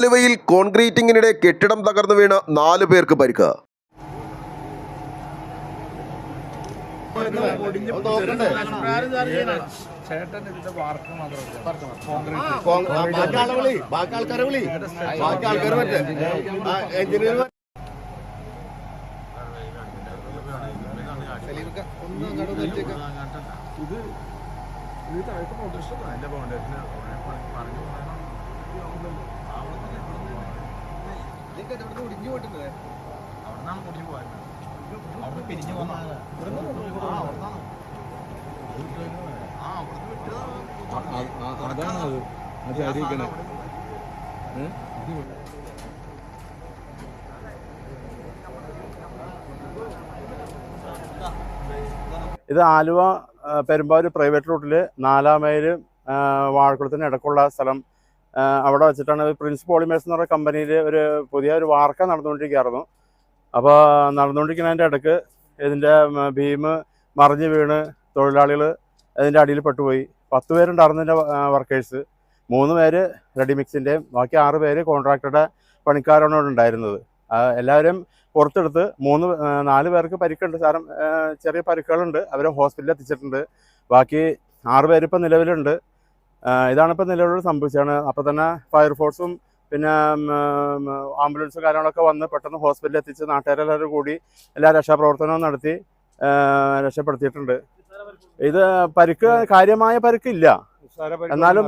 ആലുവയിൽ കോൺക്രീറ്റിംഗിനിടെ കെട്ടിടം തകർന്നു വീണ് 4 പേർക്ക് പരിക്ക്. ഇത് ആലുവ പെരുമ്പാവൂർ പ്രൈവറ്റ് റൂട്ടിൽ 4 മൈൽ വാഴക്കുളത്തിന് ഇടക്കുള്ള സ്ഥലം. അവിടെ വെച്ചിട്ടാണ് പ്രിൻസ് പോളിമേഴ്സ് എന്ന് പറയുന്ന കമ്പനിയിൽ പുതിയ വാർക്ക നടന്നുകൊണ്ടിരിക്കുകയായിരുന്നു. അപ്പോൾ നടന്നുകൊണ്ടിരിക്കുന്നതിൻ്റെ ഇടയ്ക്ക് ഇതിൻ്റെ ബീം മറിഞ്ഞ് വീണ് തൊഴിലാളികൾ അതിൻ്റെ അടിയിൽ പെട്ടുപോയി. 10 പേരുണ്ടായിരുന്നു ഇതിൻ്റെ വർക്കേഴ്സ്. 3 പേര് റെഡിമിക്സിൻ്റെയും ബാക്കി 6 പേര് കോൺട്രാക്ടറുടെ പണിക്കാരാണ് ഉണ്ടായിരുന്നത്. എല്ലാവരും പുറത്തെടുത്ത് 4 പേർക്ക് പരിക്കുണ്ട്. ചെറിയ പരിക്കുകളുണ്ട്. അവരെ ഹോസ്പിറ്റലിൽ എത്തിച്ചിട്ടുണ്ട്. ബാക്കി 6 പേര് ഇപ്പോൾ നിലവിലുണ്ട്. ഇതാണിപ്പോൾ നിലവിൽ സംഭവിച്ചതാണ്. അപ്പോൾ തന്നെ ഫയർഫോഴ്സും പിന്നെ ആംബുലൻസും കാര്യങ്ങളൊക്കെ വന്ന് പെട്ടെന്ന് ഹോസ്പിറ്റലിൽ എത്തിച്ച് നാട്ടുകാരെല്ലാവരും കൂടി എല്ലാ രക്ഷാപ്രവർത്തനവും നടത്തി രക്ഷപ്പെടുത്തിയിട്ടുണ്ട്. ഇത് കാര്യമായ പരിക്കില്ല, എന്നാലും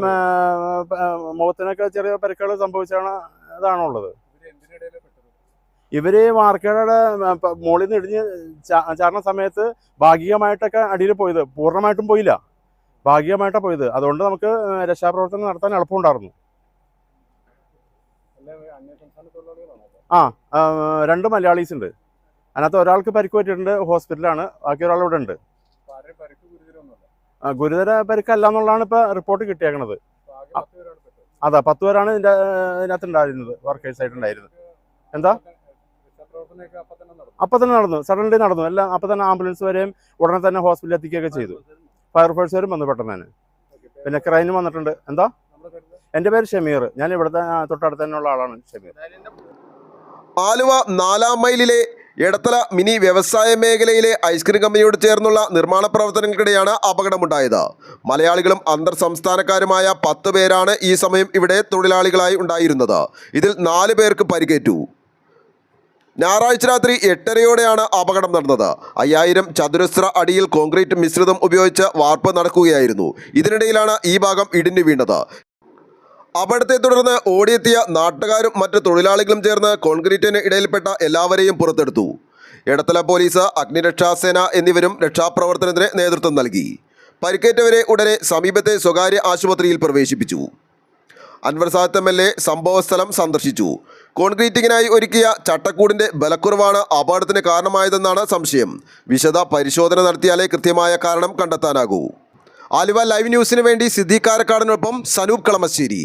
മുഖത്തിനൊക്കെ ചെറിയ പരിക്കുകൾ സംഭവിച്ചാണ് ഇതാണുള്ളത്. ഇവർ വാർക്കയുടെ മുകളിൽ നിന്ന് ഇടിഞ്ഞ് ചാടുന്ന സമയത്ത് ഭാഗികമായിട്ടൊക്കെ അടിയിൽ പോയത്, പൂർണ്ണമായിട്ടും പോയില്ല, ഭാഗികമായിട്ടാണ് പോയത്. അതുകൊണ്ട് നമുക്ക് രക്ഷാപ്രവർത്തനം നടത്താൻ എളുപ്പമുണ്ടായിരുന്നു. 2 മലയാളീസ് ഉണ്ട്. അതിനകത്ത് ഒരാൾക്ക് പരിക്ക് പറ്റിയിട്ടുണ്ട്, ഹോസ്പിറ്റലാണ്. ബാക്കി ഒരാൾ ഇവിടെ ഉണ്ട്. ഗുരുതര പരിക്കല്ല എന്നുള്ളതാണ് ഇപ്പോൾ റിപ്പോർട്ട് കിട്ടിയേക്കണത്. അതാ 10 പേരാണ് ഇതിനകത്ത് ഉണ്ടായിരുന്നത്, വർക്കേഴ്സായിട്ടുണ്ടായിരുന്നത്. എന്താ അപ്പം തന്നെ നടന്നു, സഡൻലി നടന്നു എല്ലാം. അപ്പം തന്നെ ആംബുലൻസ് വരെയും ഉടനെ തന്നെ ഹോസ്പിറ്റലിൽ എത്തിക്കുകയൊക്കെ ചെയ്തു. ഫയർഫോഴ്സ് വരും വന്നു പെട്ടെന്ന് തന്നെ. പിന്നെ ക്രൈനും വന്നിട്ടുണ്ട്. എന്താ? എൻ്റെ പേര് ഷമീർ. ഞാൻ ഇവിടുത്തെ തൊട്ടടുത്ത് തന്നെയുള്ള ആളാണ് ഷമീർ. ആലുവ 4 മൈലിലെ എടത്തല മിനി വ്യവസായ മേഖലയിലെ ഐസ്ക്രീം കമ്പനിയോട് ചേർന്നുള്ള നിർമ്മാണ പ്രവർത്തനങ്ങൾക്കിടെയാണ് അപകടമുണ്ടായത്. മലയാളികളും അന്തർ സംസ്ഥാനക്കാരുമായ 10 പേരാണ് ഈ സമയം ഇവിടെ തൊഴിലാളികളായി ഉണ്ടായിരുന്നത്. ഇതിൽ 4 പേർക്ക് പരിക്കേറ്റു. ഞായറാഴ്ച രാത്രി 8:30യോടെയാണ് അപകടം നടന്നത്. 5000 ചതുരശ്ര അടിയിൽ കോൺക്രീറ്റ് മിശ്രിതം ഉപയോഗിച്ച് വാർപ്പ് നടക്കുകയായിരുന്നു. ഇതിനിടയിലാണ് ഈ ഭാഗം ഇടിഞ്ഞു വീണത്. അപകടത്തെ തുടർന്ന് ഓടിയെത്തിയ നാട്ടുകാരും മറ്റ് തൊഴിലാളികളും ചേർന്ന് കോൺക്രീറ്റിന് ഇടയിൽപ്പെട്ട എല്ലാവരെയും പുറത്തെടുത്തു. എടത്തല പോലീസ്, അഗ്നിരക്ഷാസേന എന്നിവരും രക്ഷാപ്രവർത്തനത്തിന് നേതൃത്വം നൽകി. പരിക്കേറ്റവരെ ഉടനെ സമീപത്തെ സ്വകാര്യ ആശുപത്രിയിൽ പ്രവേശിപ്പിച്ചു. അൻവർ സാദത്ത് MLA സംഭവസ്ഥലം സന്ദർശിച്ചു. കോൺക്രീറ്റിങ്ങിനായി ഒരുക്കിയ ചട്ടക്കൂടിൻ്റെ ബലക്കുറവാണ് അപകടത്തിന് കാരണമായതെന്നാണ് സംശയം. വിശദ പരിശോധന നടത്തിയാലേ കൃത്യമായ കാരണം കണ്ടെത്താനാകൂ. ആലുവ ലൈവ് ന്യൂസിന് വേണ്ടി സിദ്ദീഖ് കാരക്കാടിനൊപ്പം സനൂപ് കളമശ്ശേരി.